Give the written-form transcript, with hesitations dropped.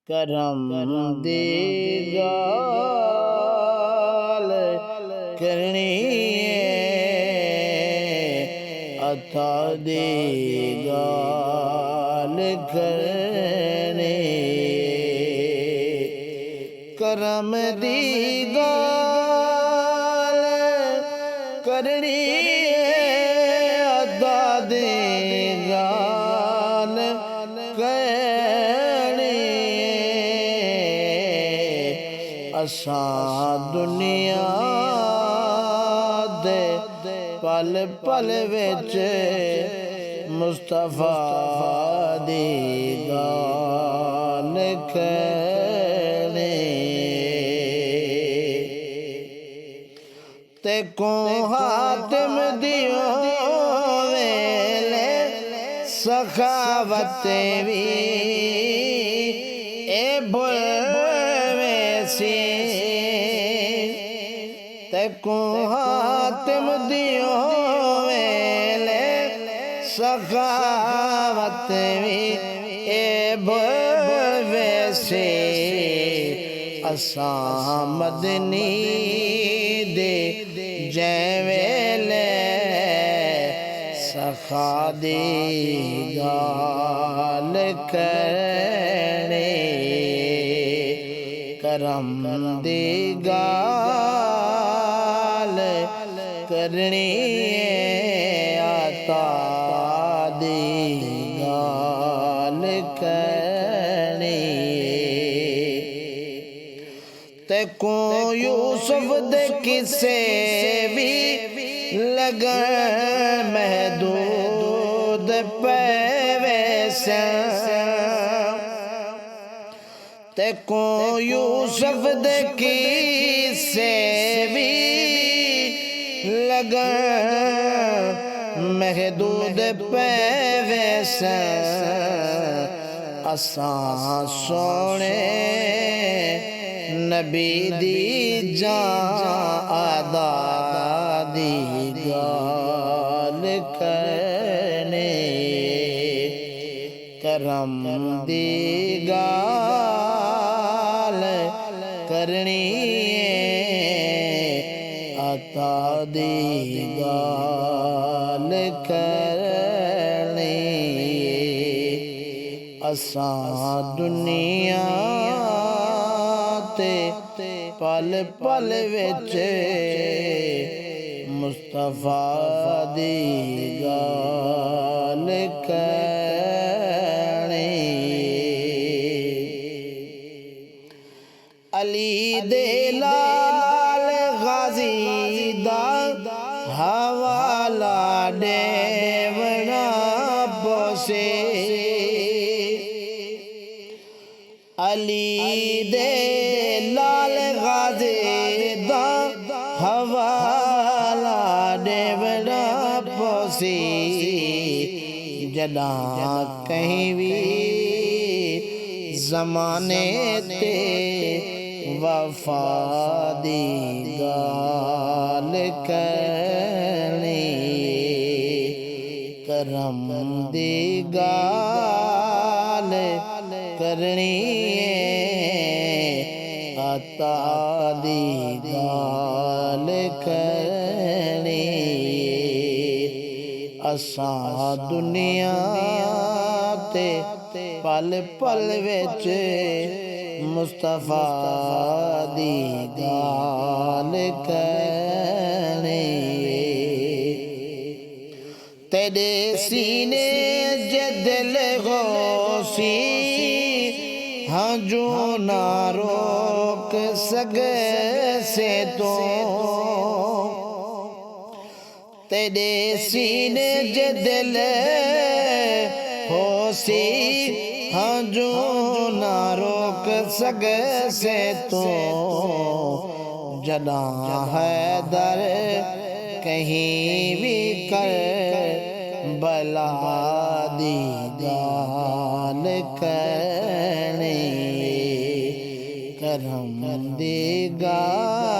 करम दी गाल करनी अता दी गाल करनी करम दी गाल करनी अता दी गाल करनी असां दुनिया दे पल पल विच मुस्तफा दी गाल करनी ते को हातिम दियो वेले सखावत भी ए बुलवेसी ते को हातिम दियो वेले सखावत भी ए बुलवेसी असां मदनी दे जै वेले सखा दी गाल करनी करम दी गाल करनी आता दी गाल करनी ते को यूसुफ दे किसे भी लगन महदूद पैवैसा ते को यूसुफ दे किसे भी लगन महदूद पैवैसा असां सोने नबी दी जान अदा दी गाल करने करम दी गाल करनी अता दी गाल करनी असां दुनिया ते पल पल विच मुस्तफा दी गाल करनी अली दे लाल गाजी दा हवाला देवना पोसे अली दे लाल गाजी दा हवाला देवना पोसी जदा कहीं भी ज़माने ते वफा दी गाल करनी करम दी गाल करनी अता दी गाल करनी असां दुनिया ते पल पल विच मुस्तफा दी गाल करनी तेरे सीने जे दिल गौसी हाँ जो ना रोक सके से तो तेरे सीने जे दिल होसी हाँ जो ना रोक सके से तो जदा हैदर कहीं भी कर बला दी गाल करनी करम दी गाल